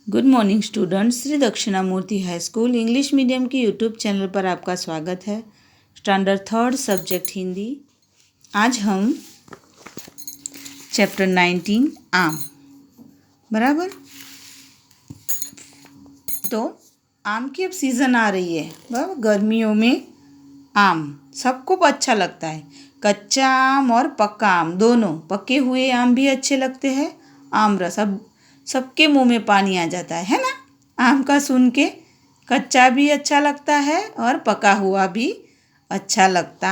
Good morning students. Shri Dakshinamurthy high school English medium की YouTube channel पर आपका स्वागत है। Standard third subject Hindi. आज हम चैप्टर 19 आम, बराबर। तो आम की अब सीज़न आ रही है, बराबर। गर्मियों में आम सबको अच्छा लगता है। कच्चा आम और पक्का आम दोनों, पके हुए आम भी अच्छे लगते हैं। आम रस, अब सबके मुंह में पानी आ जाता है ना आम का सुन के। कच्चा भी अच्छा लगता है और पका हुआ भी अच्छा लगता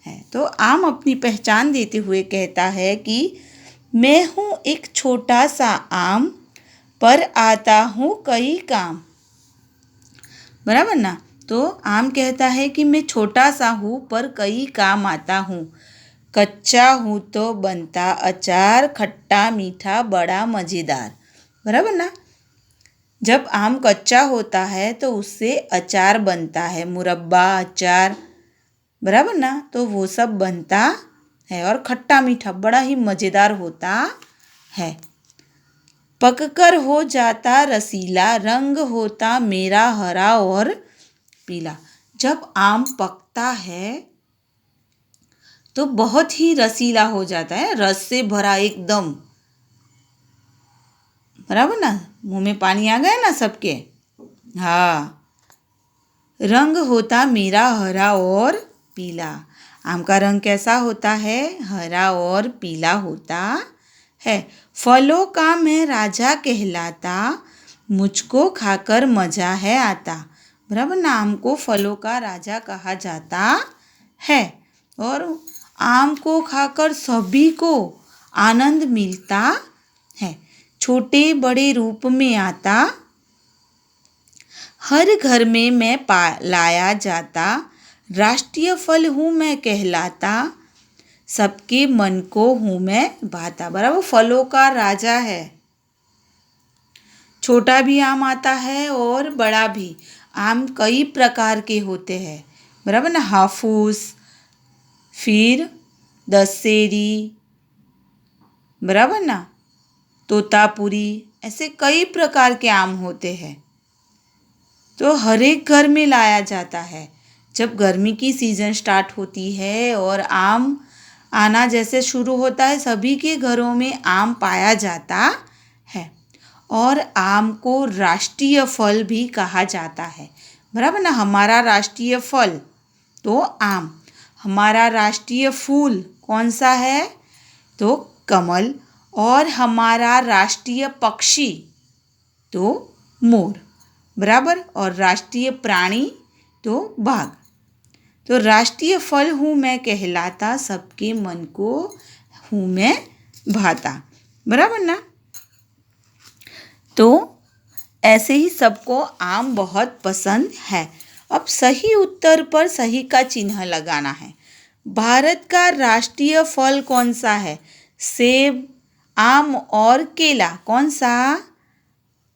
है। तो आम अपनी पहचान देते हुए कहता है कि मैं हूँ एक छोटा सा आम, पर आता हूँ कई काम, बराबर ना। तो आम कहता है कि मैं छोटा सा हूँ पर कई काम आता हूँ। कच्चा हूँ तो बनता अचार, खट्टा मीठा बड़ा मज़ेदार, बराबर ना। जब आम कच्चा होता है तो उससे अचार बनता है, मुरब्बा, अचार, बराबर ना। तो वो सब बनता है और खट्टा मीठा बड़ा ही मज़ेदार होता है। पककर हो जाता रसीला, रंग होता मेरा हरा और पीला। जब आम पकता है तो बहुत ही रसीला हो जाता है, रस से भरा एकदम, बराबर ना। मुंह में पानी आ गया ना सबके। हाँ, रंग होता मेरा हरा और पीला। आम का रंग कैसा होता है? हरा और पीला होता है। फलों का मैं राजा कहलाता, मुझको खाकर मज़ा है आता, बराबर ना। आम को फलों का राजा कहा जाता है और आम को खाकर सभी को आनंद मिलता है। छोटे बड़े रूप में आता, हर घर में मैं लाया जाता, राष्ट्रीय फल हूँ मैं कहलाता, सबके मन को हूँ मैं भाता, बराबर। फलों का राजा है। छोटा भी आम आता है और बड़ा भी। आम कई प्रकार के होते हैं, बराबर ना। हाफूस, फिर दशहरी, बराबर ना, तोतापुरी, ऐसे कई प्रकार के आम होते हैं। तो हर एक घर में लाया जाता है। जब गर्मी की सीज़न स्टार्ट होती है और आम आना जैसे शुरू होता है, सभी के घरों में आम पाया जाता है। और आम को राष्ट्रीय फल भी कहा जाता है, बराबर ना। हमारा राष्ट्रीय फल तो आम। हमारा राष्ट्रीय फूल कौन सा है? तो कमल। और हमारा राष्ट्रीय पक्षी तो मोर, बराबर। और राष्ट्रीय प्राणी तो बाघ। तो राष्ट्रीय फल हूँ मैं कहलाता, सबके मन को हूँ मैं भाता, बराबर ना। तो ऐसे ही सबको आम बहुत पसंद है। अब सही उत्तर पर सही का चिन्ह लगाना है। भारत का राष्ट्रीय फल कौन सा है? सेब, आम और केला। कौन सा?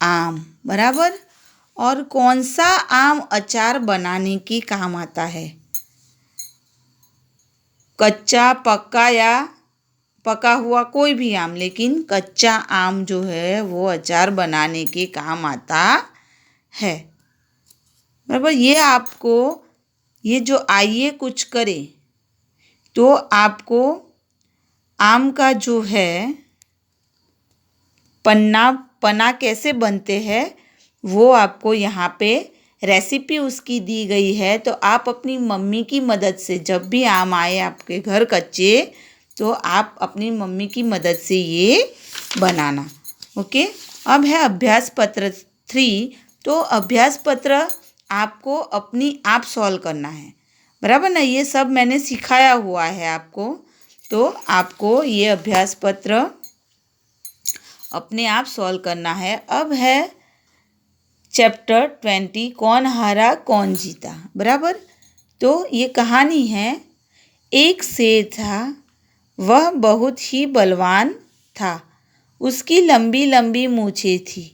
आम, बराबर। और कौन सा आम अचार बनाने के काम आता है? कच्चा, पक्का या पका हुआ कोई भी आम, लेकिन कच्चा आम जो है वो अचार बनाने के काम आता है, बराबर। ये आपको, ये जो आइए कुछ करे, तो आपको आम का जो है पन्ना कैसे बनते हैं वो आपको यहाँ पे रेसिपी उसकी दी गई है। तो आप अपनी मम्मी की मदद से, जब भी आम आए आपके घर कच्चे, तो आप अपनी मम्मी की मदद से ये बनाना। ओके। अब है अभ्यास पत्र 3। तो अभ्यास पत्र आपको अपनी आप सॉल्व करना है, बराबर ना। ये सब मैंने सिखाया हुआ है आपको, तो आपको ये अभ्यास पत्र अपने आप सॉल्व करना है। अब है चैप्टर 20, कौन हारा कौन जीता, बराबर। तो ये कहानी है। एक शेर था, वह बहुत ही बलवान था। उसकी लंबी लंबी मूछें थी,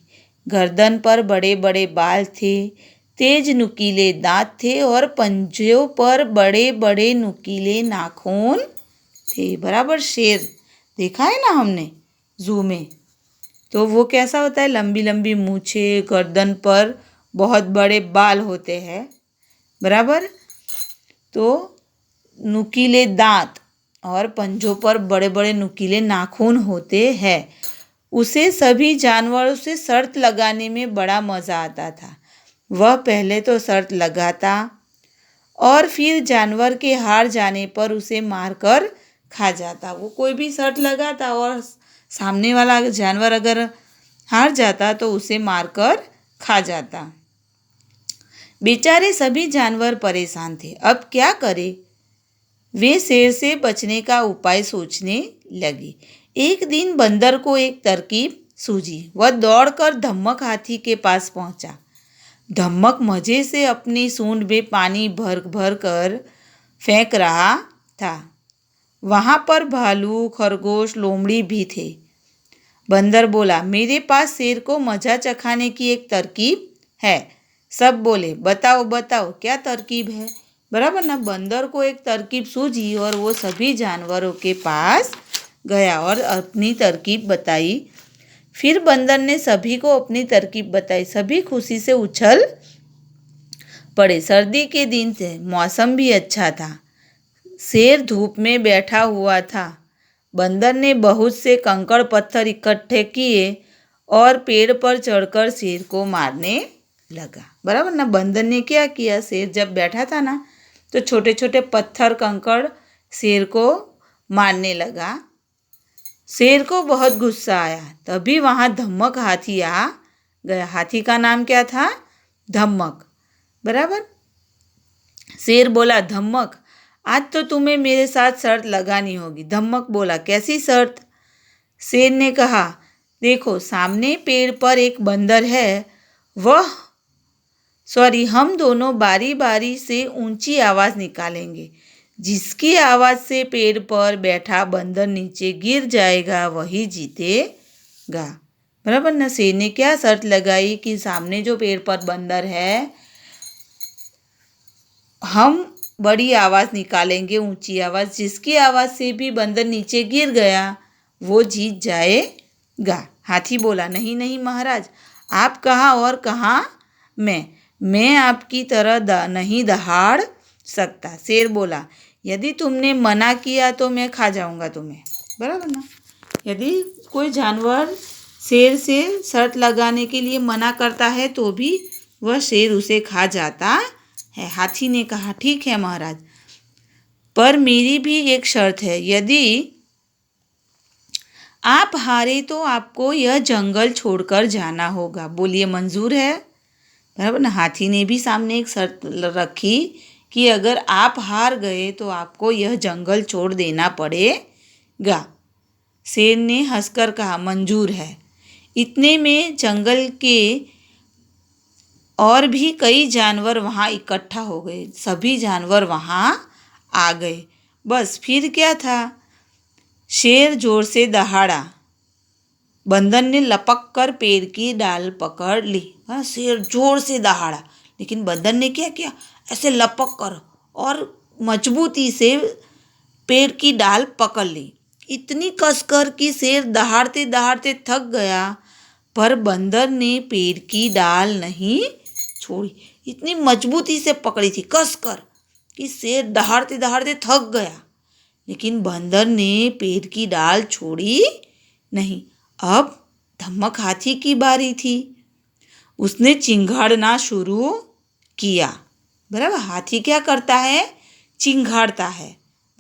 गर्दन पर बड़े बड़े बाल थे, तेज नुकीले दांत थे और पंजों पर बड़े बड़े नुकीले नाखून थे, बराबर। शेर देखा है ना हमने जू में। तो वो कैसा होता है, लंबी लंबी मूछें, गर्दन पर बहुत बड़े बाल होते हैं, बराबर। तो नुकीले दांत और पंजों पर बड़े बड़े नुकीले नाखून होते हैं। उसे सभी जानवरों से शर्त लगाने में बड़ा मज़ा आता था। वह पहले तो शर्त लगाता और फिर जानवर के हार जाने पर उसे मारकर खा जाता। वो कोई भी शर्त लगाता और सामने वाला जानवर अगर हार जाता तो उसे मारकर खा जाता। बेचारे सभी जानवर परेशान थे। अब क्या करें? वे शेर से बचने का उपाय सोचने लगे। एक दिन बंदर को एक तरकीब सूझी। वह दौड़कर धम्मक हाथी के पास पहुंचा। धम्मक मजे से अपनी सूंड में पानी भर भर कर फेंक रहा था। वहाँ पर भालू, खरगोश, लोमड़ी भी थे। बंदर बोला, मेरे पास शेर को मजा चखाने की एक तरकीब है। सब बोले, बताओ बताओ क्या तरकीब है? बराबर ना। बंदर को एक तरकीब सूझी और वो सभी जानवरों के पास गया और अपनी तरकीब बताई। फिर बंदर ने सभी को अपनी तरकीब बताई। सभी खुशी से उछल पड़े। सर्दी के दिन थे, मौसम भी अच्छा था। शेर धूप में बैठा हुआ था। बंदर ने बहुत से कंकड़ पत्थर इकट्ठे किए और पेड़ पर चढ़कर शेर को मारने लगा। बराबर ना। बंदर ने क्या किया, शेर जब बैठा था ना तो छोटे छोटे पत्थर कंकड़ शेर को मारने लगा। शेर को बहुत गुस्सा आया। तभी वहाँ धम्मक हाथी आ गया। हाथी का नाम क्या था? धम्मक। बराबर। शेर बोला, धम्मक आज तो तुम्हें मेरे साथ शर्त लगानी होगी। धम्मक बोला, कैसी शर्त? शेर ने कहा, देखो सामने पेड़ पर एक बंदर है। हम दोनों बारी बारी से ऊंची आवाज़ निकालेंगे। जिसकी आवाज़ से पेड़ पर बैठा बंदर नीचे गिर जाएगा वही जीतेगा। बराबर ना। शेर ने क्या शर्त लगाई कि सामने जो पेड़ पर बंदर है, हम बड़ी आवाज़ निकालेंगे, ऊंची आवाज़। जिसकी आवाज़ से भी बंदर नीचे गिर गया वो जीत जाएगा। हाथी बोला, नहीं नहीं महाराज, आप कहाँ और कहाँ मैं आपकी तरह नहीं दहाड़ सकता। शेर बोला, यदि तुमने मना किया तो मैं खा जाऊंगा तुम्हें। बराबर ना। यदि कोई जानवर शेर से शर्त लगाने के लिए मना करता है तो भी वह शेर उसे खा जाता है। हाथी ने कहा, ठीक है महाराज, पर मेरी भी एक शर्त है। यदि आप हारे तो आपको यह जंगल छोड़कर जाना होगा। बोलिए, मंजूर है? बराबर ना। हाथी ने भी सामने एक शर्त रखी कि अगर आप हार गए तो आपको यह जंगल छोड़ देना पड़ेगा। शेर ने हंसकर कहा, मंजूर है। इतने में जंगल के और भी कई जानवर वहाँ इकट्ठा हो गए। सभी जानवर वहाँ आ गए। बस फिर क्या था, शेर जोर से दहाड़ा। बंदर ने लपक कर पेड़ की डाल पकड़ ली। हाँ, शेर जोर से दहाड़ा, लेकिन बंदर ने क्या किया, ऐसे लपक कर और मजबूती से पेड़ की डाल पकड़ ली। इतनी कसकर कि शेर दहाड़ते दहाड़ते थक गया, पर बंदर ने पेड़ की डाल नहीं छोड़ी। इतनी मजबूती से पकड़ी थी कसकर कि शेर दहाड़ते दहाड़ते थक गया, लेकिन बंदर ने पेड़ की डाल छोड़ी नहीं। अब धम्मक हाथी की बारी थी। उसने चिंघाड़ना शुरू किया। बराबर। हाथी क्या करता है, चिंघाड़ता है।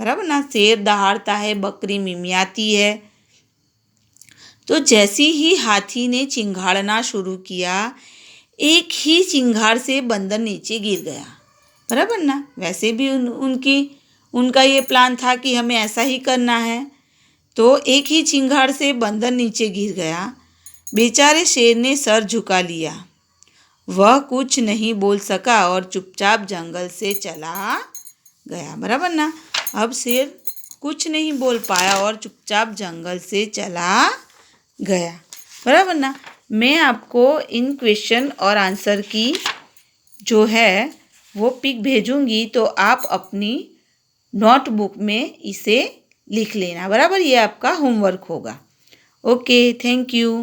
बराबर ना। शेर दहाड़ता है, बकरी मिमियाती है। तो जैसे ही हाथी ने चिंघाड़ना शुरू किया, एक ही चिंगार से बंदर नीचे गिर गया। बराबर ना। वैसे भी उनका ये प्लान था कि हमें ऐसा ही करना है। तो एक ही चिंगार से बंदर नीचे गिर गया। बेचारे शेर ने सर झुका लिया। वह कुछ नहीं बोल सका और चुपचाप जंगल से चला गया। बराबर ना। अब शेर कुछ नहीं बोल पाया और चुपचाप जंगल से चला गया। बराबर ना। मैं आपको इन क्वेश्चन और आंसर की जो है वो पिक भेजूंगी, तो आप अपनी नोटबुक में इसे लिख लेना। बराबर। ये आपका होमवर्क होगा। Okay, thank you.